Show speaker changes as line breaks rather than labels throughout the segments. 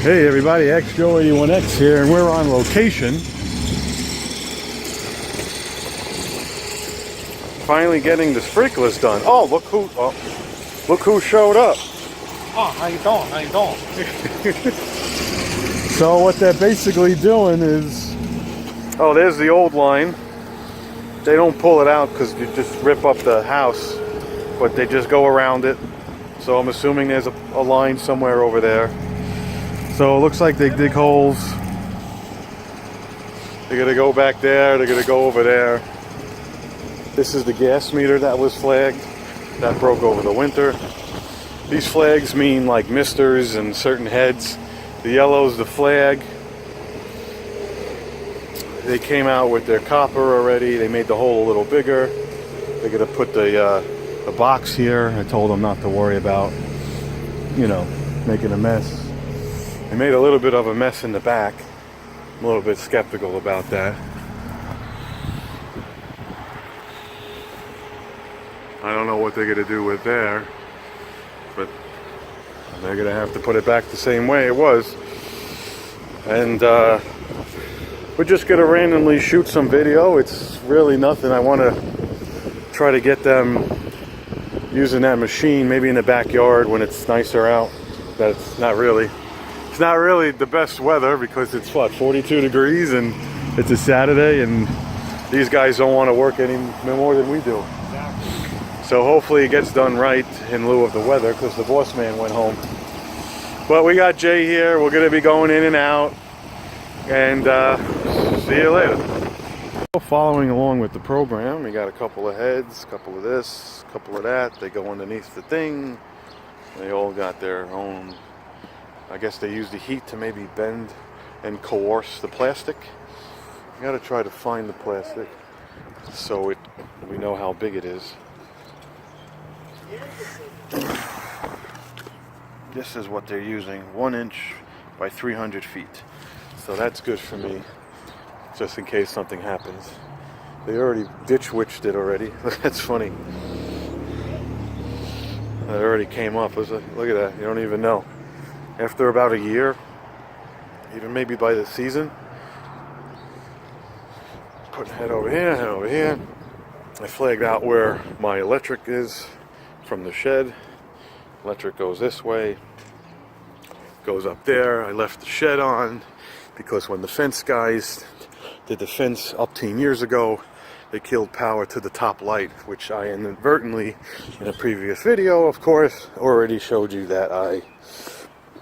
Hey everybody, XJoe81X here, and we're on location. Finally getting the sprinklers done. Oh, look who showed up.
Oh, how you doing? How you doing?
So what they're basically doing is, oh, there's the old line. They don't pull it out because you just rip up the house, but they just go around it. So I'm assuming there's a line somewhere over there. So it looks like they dig holes. They're gonna go back there, they're gonna go over there. This is the gas meter that was flagged. That broke over the winter. These flags mean like misters and certain heads. The yellow's the flag. They came out with their copper already. They made the hole a little bigger. They're gonna put the box here. I told them not to worry about, you know, making a mess. They made a little bit of a mess in the back. I'm a little bit skeptical about that. I don't know what they're gonna do with there, but they're gonna have to put it back the same way it was. And we're just gonna randomly shoot some video. It's really nothing. I want to try to get them using that machine, maybe in the backyard when it's nicer out. That's not really. It's not really the best weather because it's what, 42 degrees and it's a Saturday, and these guys don't want to work any more than we do. So hopefully it gets done right in lieu of the weather, because the boss man went home. But we got Jay here. We're going to be going in and out, and see you later. Following along with the program, we got a couple of heads, a couple of this, a couple of that. They go underneath the thing. They all got their own. I guess they use the heat to maybe bend and coerce the plastic. I gotta try to find the plastic so we know how big it is. This is what they're using, 1 inch by 300 feet. So that's good for me, just in case something happens. They already ditch-witched it already. That's funny. That already came up. Look at that, you don't even know. After about a year, even maybe by the season, putting head over here, head over here. I flagged out where my electric is from the shed. Electric goes this way, goes up there. I left the shed on because when the fence guys did the fence up 10 years ago, they killed power to the top light, which I inadvertently, in a previous video, of course, already showed you that I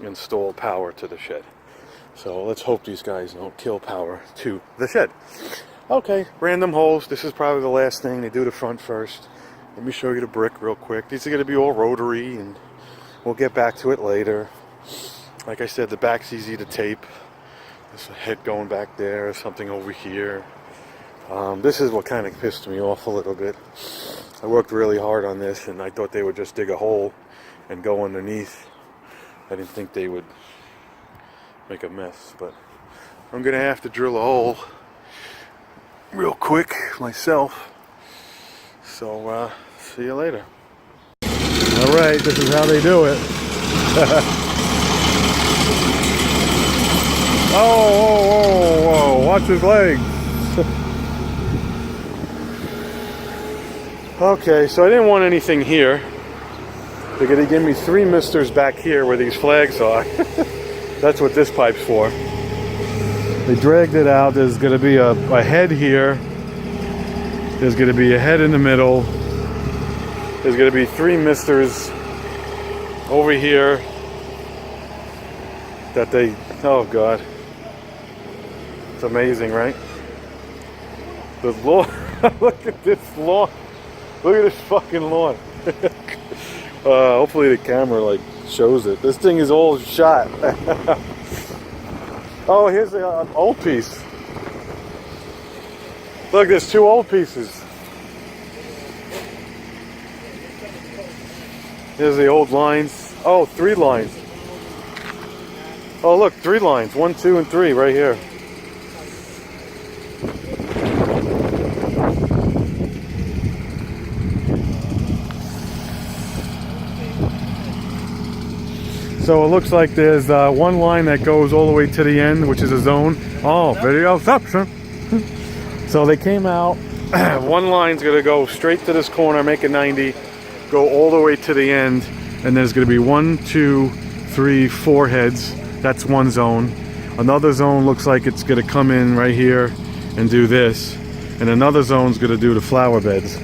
install power to the shed. So let's hope these guys don't kill power to the shed. Okay, random holes. This is probably the last thing. They do the front first. Let me show you the brick real quick. These are going to be all rotary, and we'll get back to it later. Like I said, the back's easy to tape. There's a head going back there, something over here. This is what kind of pissed me off a little bit. I worked really hard on this, and I thought they would just dig a hole and go underneath. I didn't think they would make a mess, but I'm gonna have to drill a hole real quick myself. So see you later. All right, this is how they do it. Whoa, watch his legs. Okay, so I didn't want anything here. They're going to give me 3 misters back here where these flags are. That's what this pipe's for. They dragged it out. There's going to be a head here. There's going to be a head in the middle. There's going to be 3 misters over here that they... Oh, God. It's amazing, right? The lawn. Look at this lawn. Look at this fucking lawn. Hopefully the camera like shows it. This thing is all shot. Oh, here's the old piece. Look, there's 2 old pieces. Here's the old lines. Oh, 3 lines. Oh, look, 3 lines. 1, 2, and 3 right here. So it looks like there's one line that goes all the way to the end, which is a zone. Oh, videoception. So they came out. One line's gonna go straight to this corner, make a 90, go all the way to the end, and there's gonna be 1, 2, 3, 4 heads. That's one zone. Another zone looks like it's gonna come in right here and do this, and another zone's gonna do the flower beds.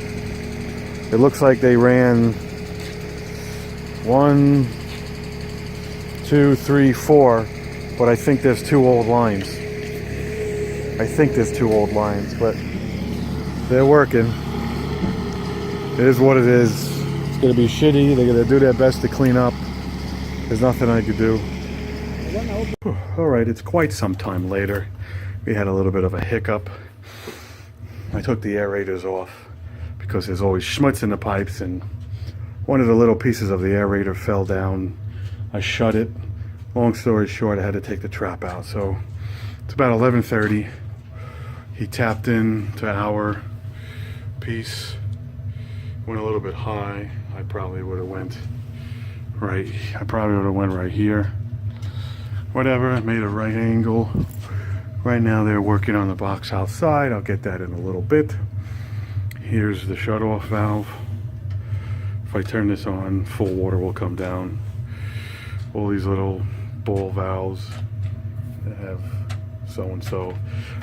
It looks like they ran 1, 2, 3, 4, but I think there's 2 old lines. I think there's 2 old lines, but they're working. It is what it is. It's gonna be shitty. They're gonna do their best to clean up. There's nothing I could do. All right, it's quite some time later. We had a little bit of a hiccup. I took the aerators off because there's always schmutz in the pipes, and one of the little pieces of the aerator fell down. I shut it. Long story short, I had to take the trap out. So it's about 11:30. He tapped in to our piece. Went a little bit high. I probably would have went right. I probably would have went right here. Whatever. I made a right angle. Right now they're working on the box outside. I'll get that in a little bit. Here's the shut-off valve. If I turn this on, full water will come down. All these little ball valves that have so-and-so.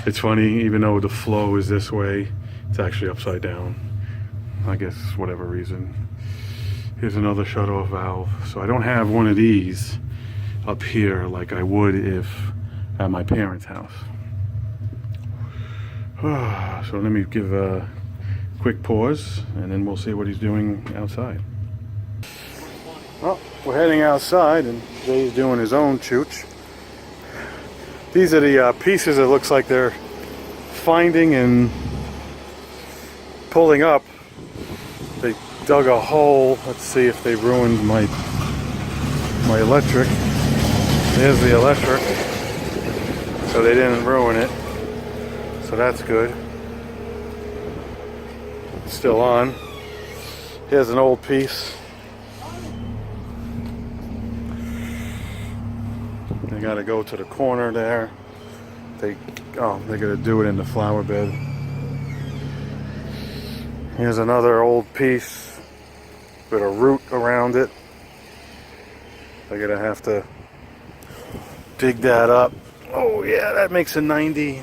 It's funny, even though the flow is this way, it's actually upside down. I guess whatever reason. Here's another shut-off valve. So I don't have one of these up here like I would if at my parents' house. So let me give a quick pause and then we'll see what he's doing outside. Well, we're heading outside and Jay's doing his own chooch. These are the pieces it looks like they're finding and pulling up. They dug a hole. Let's see if they ruined my electric. There's the electric. So they didn't ruin it. So that's good. It's still on. Here's an old piece. They gotta go to the corner there. They're gonna do it in the flower bed. Here's another old piece with a root around it. They're gonna have to dig that up. Oh yeah, that makes a 90.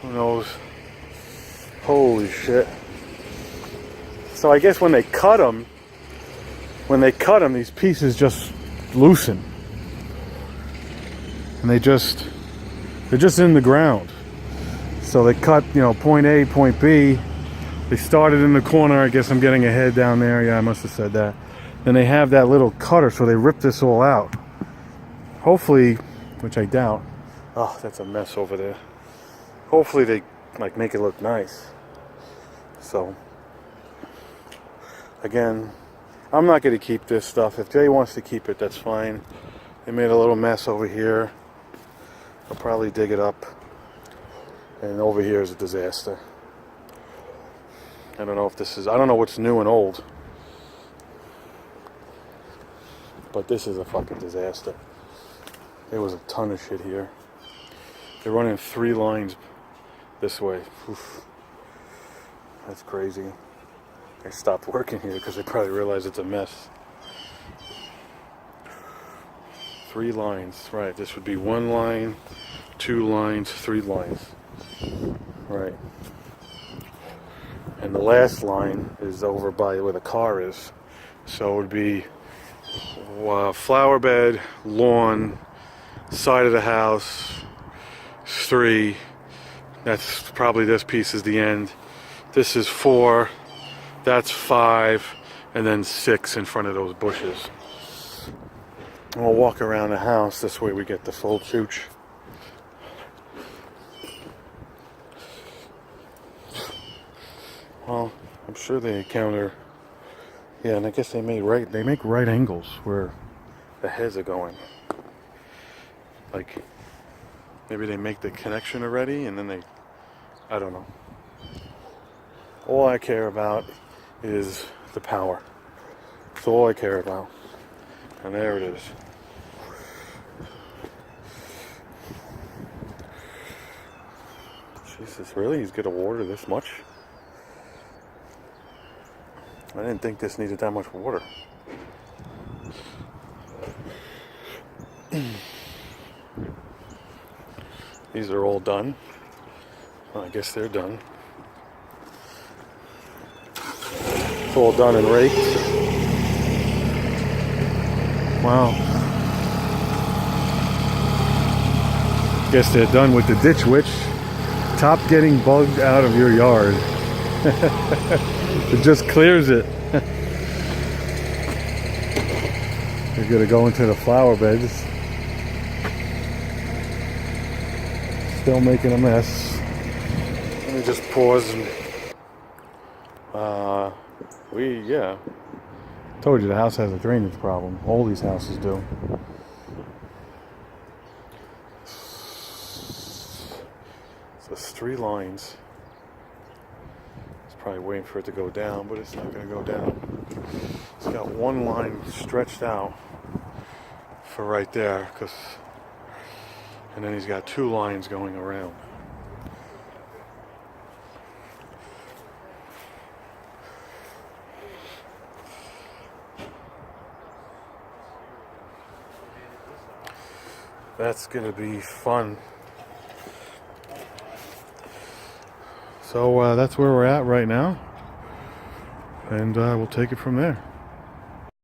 Who knows? Holy shit. So I guess when they cut them, these pieces just loosen. And they're just in the ground. So they cut, point A, point B. They started in the corner. I guess I'm getting ahead down there. Yeah, I must have said that. Then they have that little cutter, so they rip this all out. Hopefully, which I doubt. Oh, that's a mess over there. Hopefully they make it look nice. So again, I'm not going to keep this stuff. If Jay wants to keep it, that's fine. They made a little mess over here. I'll probably dig it up. And over here is a disaster. I don't know what's new and old. But this is a fucking disaster. There was a ton of shit here. They're running 3 lines this way. Oof. That's crazy. I stopped working here because they probably realized it's a mess. 3 lines, right. This would be 1 line, 2 lines, 3 lines. Right. And the last line is over by where the car is. So it would be flower bed, lawn, side of the house, 3. That's probably this piece is the end. This is 4. That's 5. And then 6 in front of those bushes. And we'll walk around the house. This way we get the full chooch. Well, I'm sure they encounter. Yeah, and I guess they make right angles where the heads are going. Like maybe they make the connection already and then I don't know. All I care about is the power. That's all I care about. And there it is. Jesus, really? He's gonna water this much? I didn't think this needed that much water. These are all done. Well, I guess they're done. It's all done and raked. Wow. Guess they're done with the ditch witch. Top getting bugged out of your yard. It just clears it. You're gonna go into the flower beds. Still making a mess. Let me just pause and yeah. Told you the house has a drainage problem. All these houses do. So it's 3 lines. It's probably waiting for it to go down, but it's not going to go down. It's got 1 line stretched out for right there, and then he's got 2 lines going around. That's going to be fun. So that's where we're at right now, and we'll take it from there.